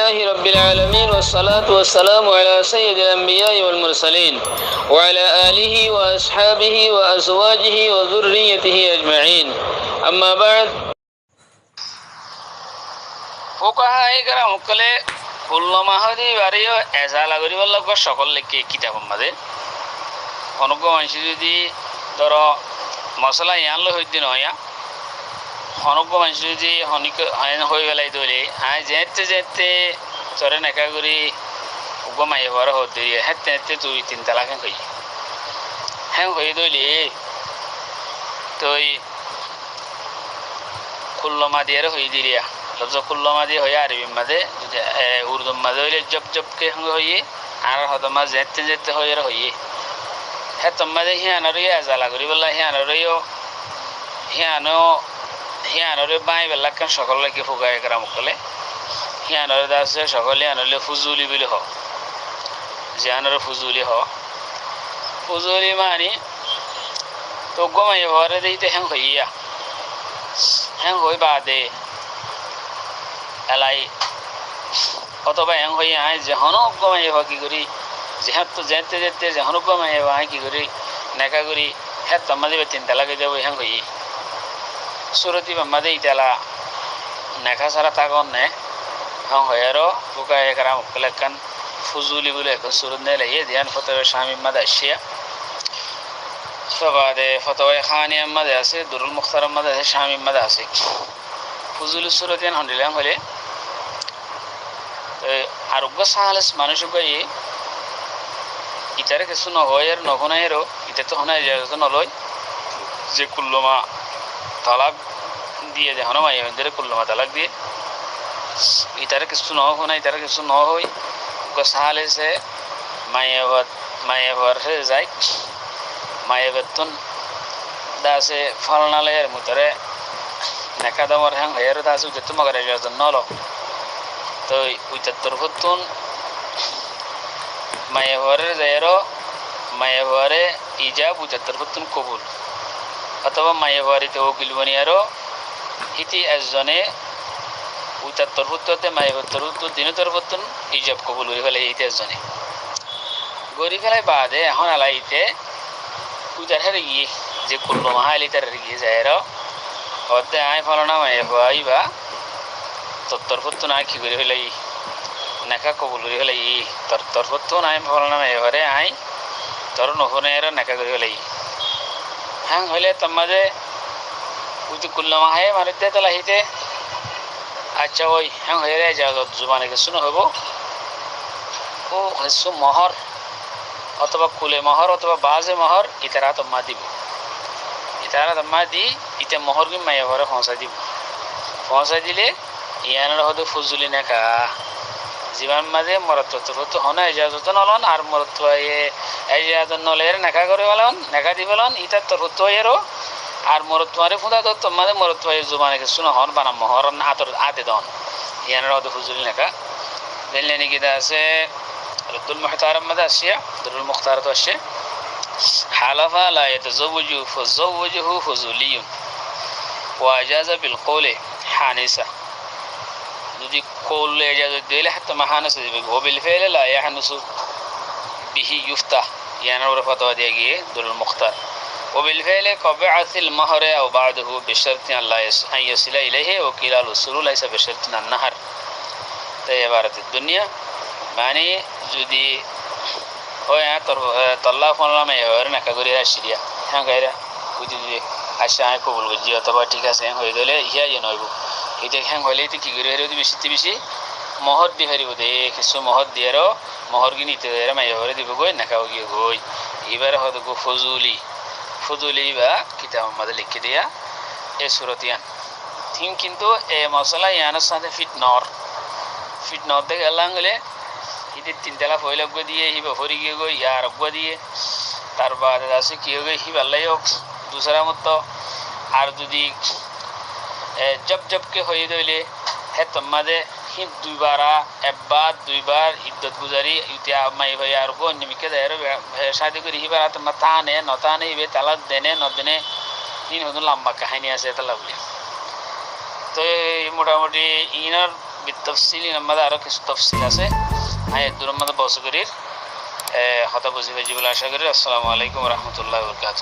لله رب العالمين والصلاة والسلام على سيد الأنبياء والمرسلين وعلى آله وأصحابه وأزواجه وذريته أجمعين أما بعد فقهاء کرام সকলে কুল্লো মাহদি বাড়িও এজালা করিবার লগ সকল লেখে কিতাব আমাদের অনুজ্ঞ মানুষ যদি ধরো মশলা ইয়ান লো হইতে নয়া অনুজ্ঞ মানুষ যদি হয়ে গেলাই ধরে হ্যাঁ যেতে যেতে চরে নেকা করি উগ্র মাইয়ে বড় হতে হেঁটে হেঁটে তুই তিন তালাক হ্যাঁ হয়ে ধরলি তুই কুল্লমা দিয়ে হয়ে দিলিয়া লফজ কুল্লমা দিয়ে হয়ে আরবি মাঝে উর্দু মাঝে হইলে জব জবকে সঙ্গে হইয়ে আর হতো মাঝে যেতে যেতে হয়ে হইয়ে হ্যাঁ তোমাদের হিয়ানোর এজালা করি বললা হিয়ানোরও হিয়ানোরে বাই বেলাকান সকলকে ফুগাই করা মুখলে হিয়ানোরে দাসে সকলে আনলে ফুজুলি বলে হ যে আনোরে ফুজুলি হ ফুজুলি মানি তো গমাই ভরে দিতে হ্যাং হইয়া হ্যাং হই বাদে এলাই অথবা হ্যাং হইয়া আয় যেহনো গমাই হ কি করি যেহেতু যেতে যেতে যেহনো গমাই হ আয় কি করি নেকা করি হ্যাঁ তোমাদের চিন্তা লাগে যাবো হ্যাং হই সুরতি বাম্মাদে ইতালা নেখা সারা তাগন নে হ্যাঁ হয়ারও বুকা একরা মুখলেখান ফুজুলি বলে এখন সুরত নে লাইয়ে ধ্যান ফতোয়া শামী মাদে আসিয়া সবাদে ফতোয়া খানিয়া মাদে আছে দুরুল মুখতারাম মাদে আছে শামী মাদে আছে ফুজুলি সুরত ইয়ান হন্ডিলাম হলে আরোগ্য সাহালেস মানুষ গই ইতারে কিছু নহয়ের নগনায়েরও ইতা তো হনায় যায় নলয় যে কুল্লমা তালাক দিয়ে যেন মাইয়াদের কুল্লমা তালাক দিয়ে ইতারে কিছু ন হোনা ইতারে কিছু ন হই সাহালে সে মায়াবর যাই মায়াবেতন দাসে ফলনালয়ের মুতরে নেকা দামর হ্যাং হয়ের দাস উচ্চত্ব মগরে জন্য লো তো উচ্চত্তর ভুতুন মায়াবরের যাইরো মায়াবরে ইজাব উচ্চত্তর ভুতুন কবুল অথবা মায়াবাড়িতে উকিল বনিয়ারও হিতি একজনে উত্তর ভুত্ততে মায়াবত্তর উত্তর দিনতর ভুত্তন ইজাব কবুল করে ফেলে হিতে একজনে গড়ি ফেলাই বাদে এখন আলাইতে উইতার হেরে গিয়ে যে কুল্লো মাহালি তার গিয়ে যায় হতে আয় ফলনা মায়াবাই বা তত্তর ভুত্তন আয় কি করে ফেলাই নেকা কবুল করে ফেলাই তত্তর ভুত্তন আয় ফলনা মায়াবারে আয় তোর নহনের নেকা করে ফেলাই হ্যাঁ হইলে তোমাদের উইতে কুল্লমা হয় মারিতে তালা হিতে আচ্ছা ওই হ্যাঁ হয়ে রে যা জুবানে কিছু হব ও হেসু মহর অথবা কুলে মহর অথবা বাজে মহর ইতারা তোমা দিব ইতারা তোমা দি ইতে মহর কি মাইয়া ঘরে পৌঁছাই দিব পৌঁছাই দিলে ইয়ানোর হয়তো ফুজুলি নেকা জীবন মাঝে মরত্ব হন এজাজত নলন আর মরত্ব এজাজত নলের নেকা করে বলন নেকা দিবলন ইতার তরত্ব এরও আর মরত্বারে ফুদা তো তোমাদের মরত্ব জুবানে কিছু নহন বানাম মহর আতর আতে দন ইয়ানোর হয়তো ফুজুলি নেকা দেখলে নাকি আছে রুদ্দুল মুখতারাম মাঝে আসিয়া দুরুল মুখতার তো আসে হালাফা লা ইয়াতাজাওয়াজু ফাজাওয়াজুহু ফুজুলিয়ুন ওয়া আজাজা বিল কওলি হানিসা যদি কৌল এজাজত দিলে হাত্তা মাহানাস দিবে ওবিল ফেলে লা ইয়াহনুসু বিহি ইফতা ইয়ানোর ফতোয়া দিয়ে গিয়ে দুরুল মুখতার ওবিল ফেলে কবআসিল মাহরে আও বাদহু বিশরতি আল্লাহ ইয়াসিলা ইলাইহি ওয়া কিলাল উসুল লাইসা বিশরতি আন-নাহর তাই ইবারাত দুনিয়া মানে যদি হয় তোর তল্লা ফোনলাম এর নাকা করে আসিয়া হ্যাঁ গাইরা বুঝি দিবে আসা আয় কবুল বুঝি অথবা ঠিক আছে হয়ে গেলে ইয়া ইয়ে নইব এটা হ্যাং হইলে তো কি করে হারিয়ে বেশি বেশি মহর দিয়ে হারিব দে কিছু মহর দিয়ারও মহর কি নিতে দেয় মাই ঘরে দিব গই নাকাও গিয়ে গই এবার হয়তো গো ফজুলি বা কিতাব আমাদের লিখে দিয়া এ সুরতিয়ান থিম কিন্তু এ মশলা ইয়ানোর সাথে ফিট নর দেখে গেলাম গেলে হিতে তিনতলা ফয়লজ্ঞ দিয়ে হিবা ফরি গিয়ে গই ইয়ার অজ্ঞ দিয়ে তার বাদ আছে কি হবে হিবাল্লাই হোক দুসরা মতো আর যদি জবকে হয়ে দইলে হ্যাঁ তোমাদের হিত দুইবার ইদ্যত গুজারি ইতিয়া মাই ভাই আর গো নিমিকে দেয় শাদি করি হিবার তোমার তানে নতানে ইবে তালাক দেনে নদেনে ইন হতো লম্বা কাহিনী আছে তালা বলি তো মোটামুটি ইনার বিতফসিলি নাম্বারে আরও কিছু তফসিল আছে আয়াত দুর মধ্যে বসগরির হতা বুঝি বলে আশা করি। আসসালামু আলাইকুম রহমতুল্লাহ বরকাত।